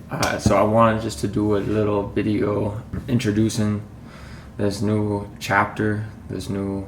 So I wanted just to do a little video introducing this new chapter, this new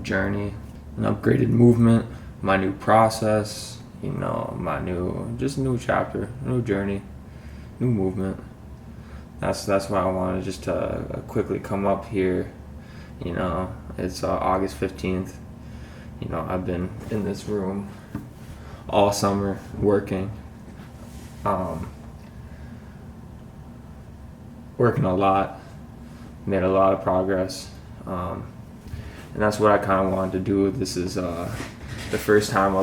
journey, an upgraded movement, my new process, my new chapter, new journey, new movement. That's why I wanted just to quickly come up here. It's August 15th. I've been in this room all summer working. Working a lot, made a lot of progress, and that's what I kind of wanted to do. This is the first time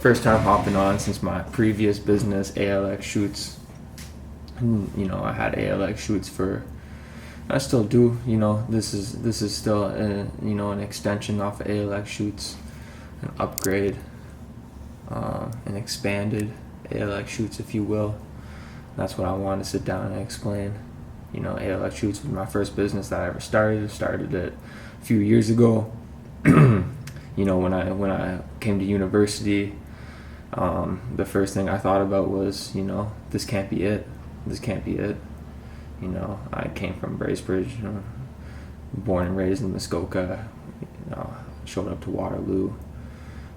hopping on since my previous business, Alxshoots. I had Alxshoots I still do. This is still an extension off of Alxshoots, an upgrade, an expanded Alxshoots, if you will. That's what I wanted to sit down and explain. Alxshoots was my first business that I ever started. Started it a few years ago. When I came to university, the first thing I thought about was, this can't be it. This can't be it. I came from Bracebridge, born and raised in Muskoka. Showed up to Waterloo,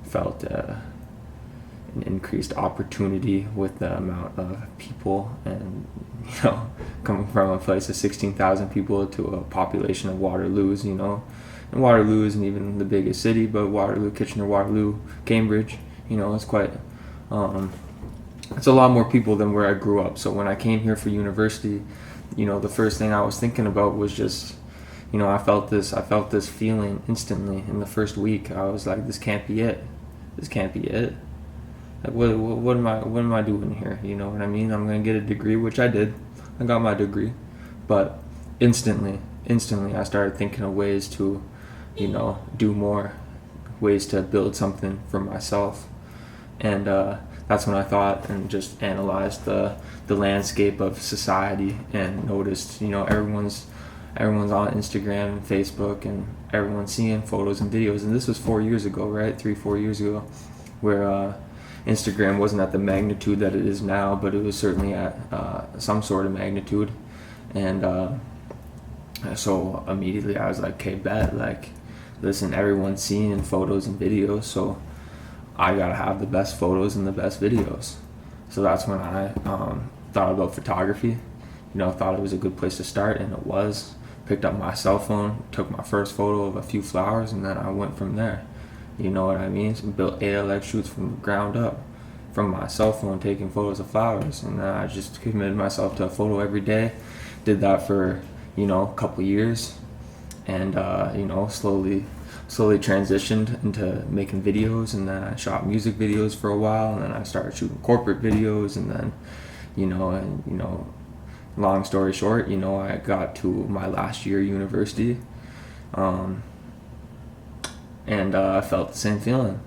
felt an increased opportunity with the amount of people, and coming from a place of 16,000 people to a population of Waterloos, and Waterloo isn't even the biggest city, but Waterloo, Kitchener, Waterloo, Cambridge, it's quite it's a lot more people than where I grew up. So when I came here for university, the first thing I was thinking about was just, I felt this feeling instantly in the first week. I was like, this can't be it. This can't be it. Like, what am I doing here? You know what I mean? I'm gonna get a degree, which I did. I got my degree, but instantly, I started thinking of ways to, do more, ways to build something for myself, and that's when I thought and just analyzed the landscape of society and noticed, everyone's on Instagram and Facebook, and everyone's seeing photos and videos. And this was 4 years ago, right? 3-4 years ago, where Instagram wasn't at the magnitude that it is now, but it was certainly at some sort of magnitude. And so immediately I was like, okay, bet, like, listen, everyone's seeing photos and videos, so I gotta have the best photos and the best videos. So that's when I thought about photography. Thought it was a good place to start, and it was. Picked up my cell phone, took my first photo of a few flowers, and then I went from there. You know what I mean? So built Alxshoots from the ground up, from my cell phone, taking photos of flowers, and then I just committed myself to a photo every day. Did that for a couple years, and slowly transitioned into making videos, and then I shot music videos for a while, and then I started shooting corporate videos, and then long story short, I got to my last year university, and I felt the same feeling.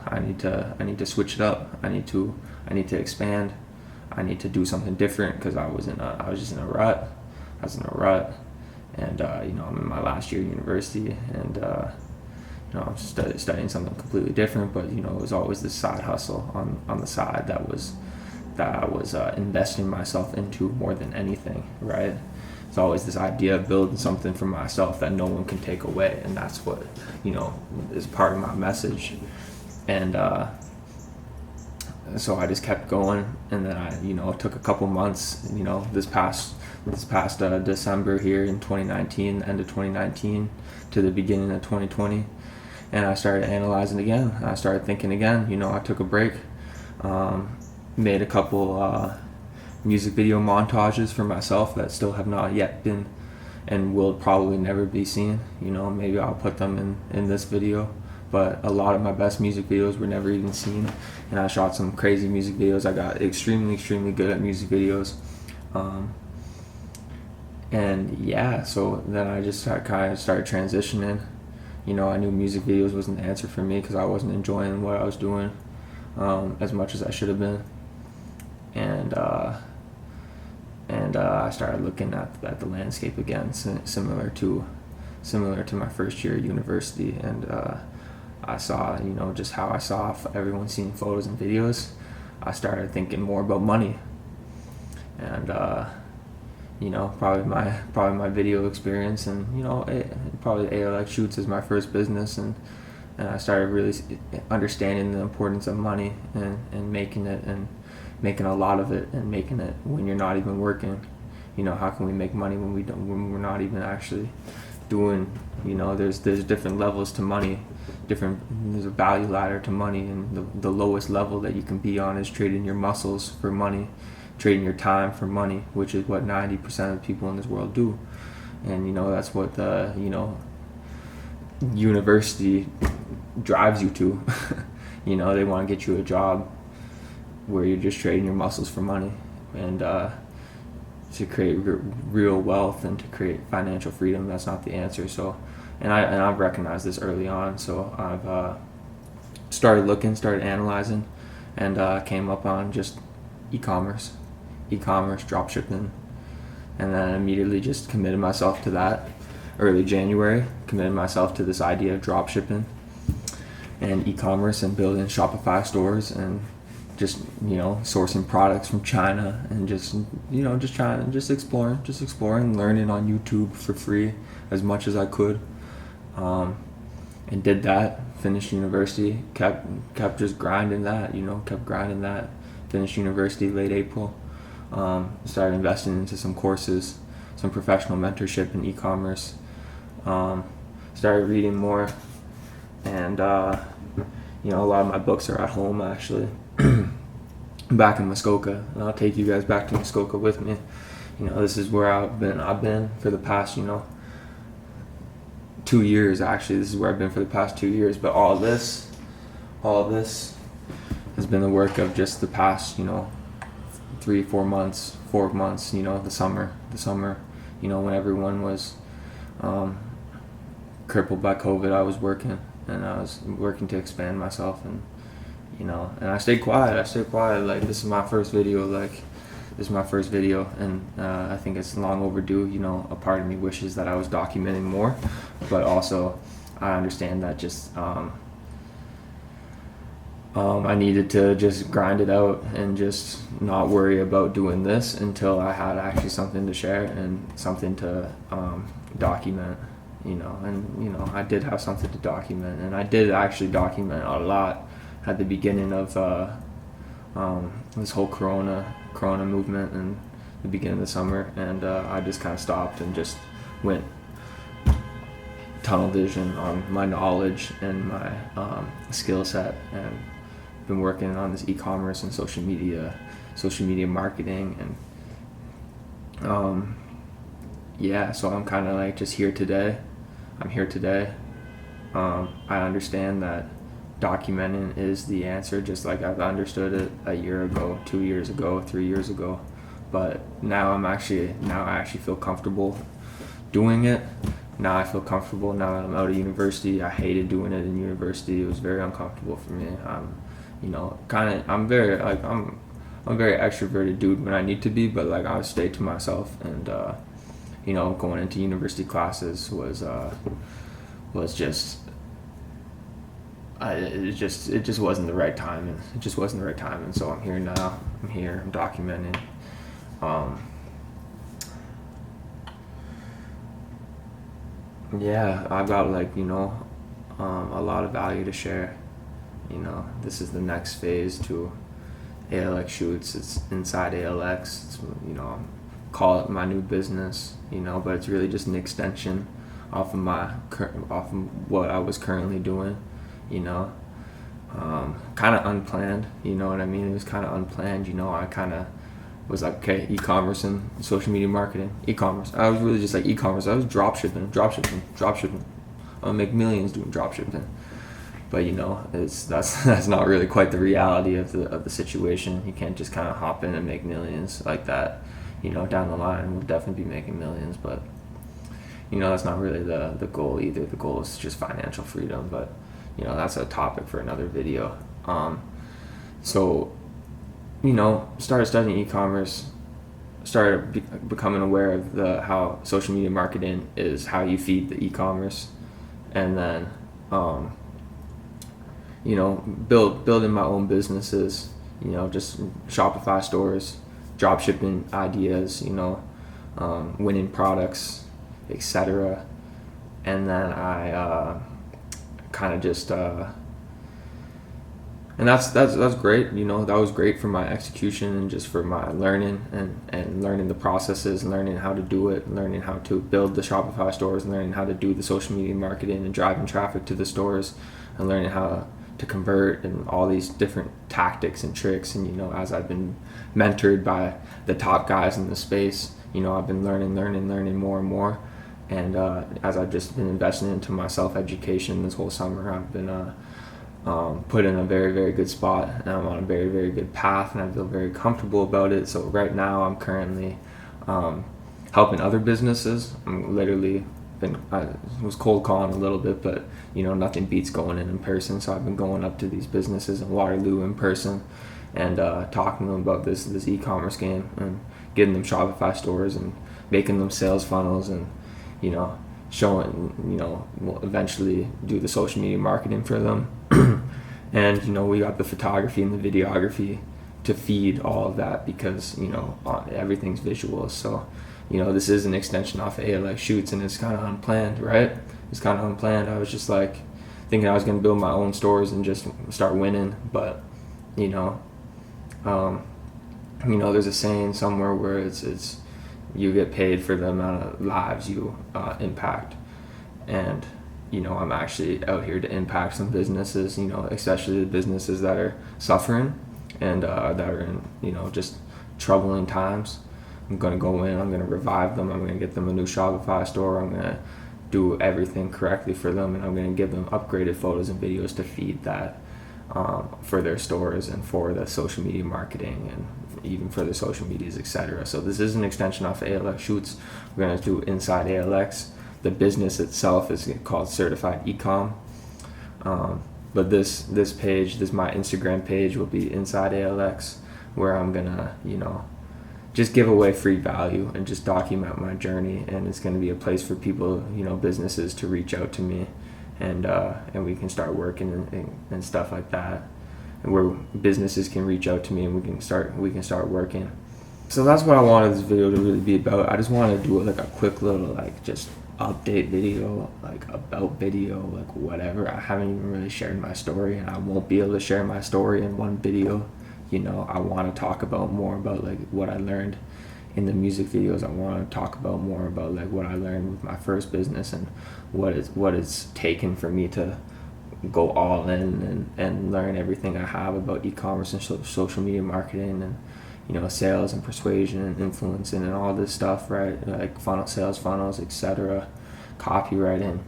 I need to switch it up. I need to expand. I need to do something different, because I was just in a rut. I was in a rut, and I'm in my last year of university, and I'm studying something completely different. But it was always this side hustle on the side that I was investing myself into more than anything, right? It's always this idea of building something for myself that no one can take away, and that's what is part of my message. And so I just kept going, and then I it took a couple months, this past December here in 2019, end of 2019 to the beginning of 2020, and I started analyzing again. I started thinking again. I took a break, made a couple music video montages for myself that still have not yet been and will probably never be seen. Maybe I'll put them in this video, but a lot of my best music videos were never even seen, and I shot some crazy music videos. I got extremely good at music videos, and yeah, so then I just kind of started transitioning. I knew music videos wasn't the answer for me, because I wasn't enjoying what I was doing as much as I should have been. And I started looking at the landscape again, similar to my first year at university, and I saw just how I saw everyone seeing photos and videos. I started thinking more about money. And probably my video experience, and probably Alxshoots is my first business, and I started really understanding the importance of money, and making it, and making a lot of it, and making it when you're not even working. How can we make money when we're not even actually doing? There's different levels to money. There's a value ladder to money, and the lowest level that you can be on is trading your muscles for money, trading your time for money, which is what 90% of people in this world do. And that's what the university drives you to. They want to get you a job where you're just trading your muscles for money, and to create real wealth and to create financial freedom. That's not the answer. So, and I've recognized this early on. So I've started analyzing, and came up on just e-commerce, dropshipping, and then immediately just committed myself to that. Early January, committed myself to this idea of dropshipping and e-commerce and building Shopify stores, and just sourcing products from China, and just exploring, learning on YouTube for free as much as I could, and did that. Finished university, kept just grinding that, Finished university late April. Started investing into some courses, some professional mentorship in e-commerce. Started reading more, and a lot of my books are at home actually. Back in Muskoka, and I'll take you guys back to Muskoka with me. This is where I've been for the past 2 years. Actually, this is where I've been for the past 2 years. But all of this has been the work of just the past 3-4 months, 4 months. The summer. When everyone was crippled by COVID, I was working, and I was working to expand myself, and I stayed quiet. Like, this is my first video. And I think it's long overdue. A part of me wishes that I was documenting more, but also I understand that just I needed to just grind it out and just not worry about doing this until I had actually something to share and something to document. I did have something to document, and I did actually document a lot at the beginning of this whole corona movement and the beginning of the summer, and I just kind of stopped and just went tunnel vision on my knowledge and my skill set, and been working on this e-commerce and social media marketing, and so I'm kind of like just here today. I'm here today. I understand that documenting is the answer, just like I've understood it a year ago, 2 years ago, 3 years ago. But now I actually feel comfortable doing it. Now I feel comfortable now that I'm out of university. I hated doing it in university. It was very uncomfortable for me. I'm a very extroverted dude when I need to be, but like I stay to myself, and going into university classes was just it just wasn't the right time, and it just wasn't the right time, and so I'm here now. I'm documenting. I've got a lot of value to share. This is the next phase to Alxshoots. It's inside ALX. It's, call it my new business, but it's really just an extension off of what I was currently doing. Kind of unplanned, you know what I mean? It was kind of unplanned, I kind of was like, okay, e-commerce and social media marketing, e-commerce. I was really just like e-commerce. I was dropshipping. I'm gonna make millions doing dropshipping. But that's not really quite the reality of the situation. You can't just kind of hop in and make millions like that. Down the line we'll definitely be making millions, but that's not really the goal either. The goal is just financial freedom, but that's a topic for another video. Started studying e-commerce, started becoming aware of how social media marketing is how you feed the e-commerce, and then building my own businesses, just Shopify stores, drop shipping ideas, winning products, etc. And then I kind of just and that's great. That was great for my execution and just for my learning and learning the processes and learning how to do it, learning how to build the Shopify stores, and learning how to do the social media marketing and driving traffic to the stores, and learning how to convert and all these different tactics and tricks. And as I've been mentored by the top guys in the space, I've been learning more and more. And as I've just been investing into my self-education this whole summer, I've been put in a very, very good spot, and I'm on a very, very good path, and I feel very comfortable about it. So right now I'm currently helping other businesses. I was cold calling a little bit, but nothing beats going in person. So I've been going up to these businesses in Waterloo in person and talking to them about this e-commerce game and getting them Shopify stores and making them sales funnels, and showing, we'll eventually do the social media marketing for them. And we got the photography and the videography to feed all of that, because everything's visual. So this is an extension off of Alxshoots, and it's kind of unplanned, right? It's kind of unplanned. I was just like thinking I was going to build my own stores and just start winning, but there's a saying somewhere where it's you get paid for the amount of lives you impact. And I'm actually out here to impact some businesses, especially the businesses that are suffering and that are in just troubling times. I'm going to go in, I'm going to revive them, I'm going to get them a new Shopify store, I'm going to do everything correctly for them, and I'm going to give them upgraded photos and videos to feed that for their stores and for the social media marketing and even for the social medias, etc. So this is an extension off of Alxshoots. We're going to do inside ALX. The business itself is called Certified Ecom. But this page, my Instagram page, will be inside ALX, where I'm going to, just give away free value and just document my journey. And it's going to be a place for people, businesses to reach out to me, and we can start working and stuff like that, and where businesses can reach out to me and we can start working. So that's what I wanted this video to really be about. I just wanted to do like a quick little just update video, about video, whatever. I haven't even really shared my story, and I won't be able to share my story in one video. I want to talk about more about what I learned in the music videos. I want to talk about more about what I learned with my first business, and what it's taken for me to go all in and learn everything I have about e-commerce and social media marketing, and sales and persuasion and influencing and all this stuff, right? Sales funnels, etc., copywriting.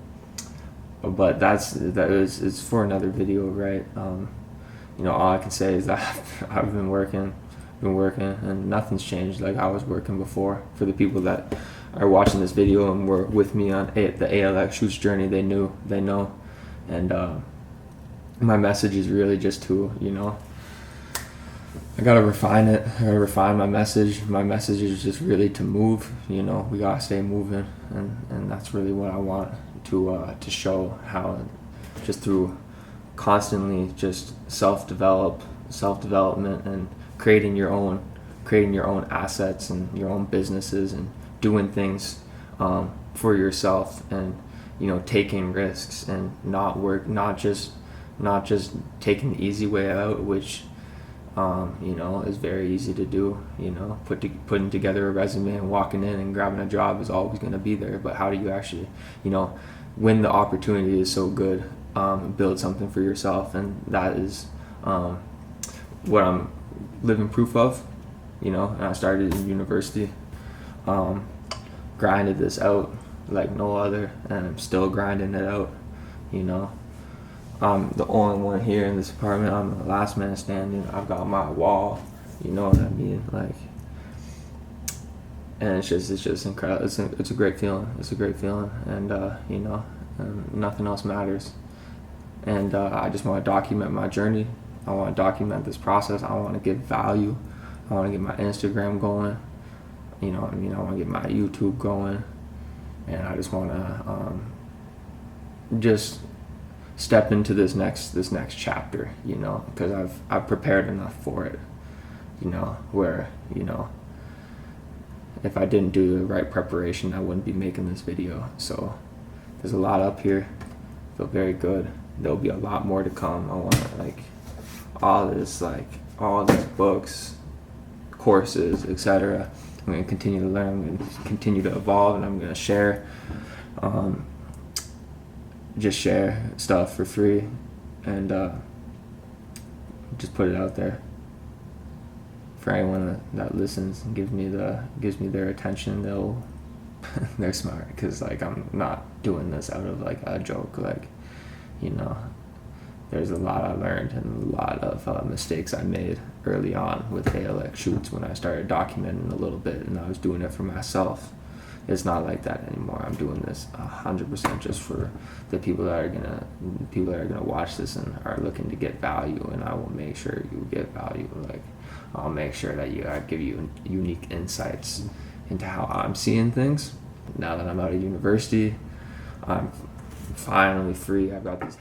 But it's for another video, right? All I can say is that I've been working, and nothing's changed. I was working before. For the people that are watching this video and were with me on the Alxshoots journey, they know. And my message is really just to, I gotta refine it. I gotta refine my message. My message is just really to move. We gotta stay moving, and that's really what I want to show, how just through constantly just self-development and creating your own assets and your own businesses, and doing things for yourself, and taking risks, and not just taking the easy way out, which is very easy to do. Putting together a resume and walking in and grabbing a job is always going to be there, but how do you actually when the opportunity is so good, build something for yourself? And that is what I'm living proof of. And I started in university, grinded this out like no other, and I'm still grinding it out. I'm the only one here in this apartment. I'm the last man standing. I've got my wall, you know what I mean? And it's just incredible. It's a great feeling. It's a great feeling, and nothing else matters. And I just want to document my journey. I want to document this process. I want to give value. I want to get my Instagram going. I want to get my YouTube going, and I just want to just step into this next chapter, you know, because I've prepared enough for it, you know, where, you know, if I didn't do the right preparation, I wouldn't be making this video. So there's a lot up here. Feel very good. There'll be a lot more to come. I want like all these books, courses, etc. I'm going to continue to learn. I'm going to continue to evolve, and I'm going to share, just share stuff for free, and just put it out there for anyone that listens and gives me their attention. They're smart, because like I'm not doing this out of like a joke. Like, you know, there's a lot I learned and a lot of mistakes I made early on with Alxshoots when I started documenting a little bit, and I was doing it for myself. It's not like that anymore. I'm doing this 100% just for the people that are gonna watch this and are looking to get value, and I will make sure you get value. Like, I'll make sure that I give you unique insights into how I'm seeing things. Now that I'm out of university, I'm finally free. I've got these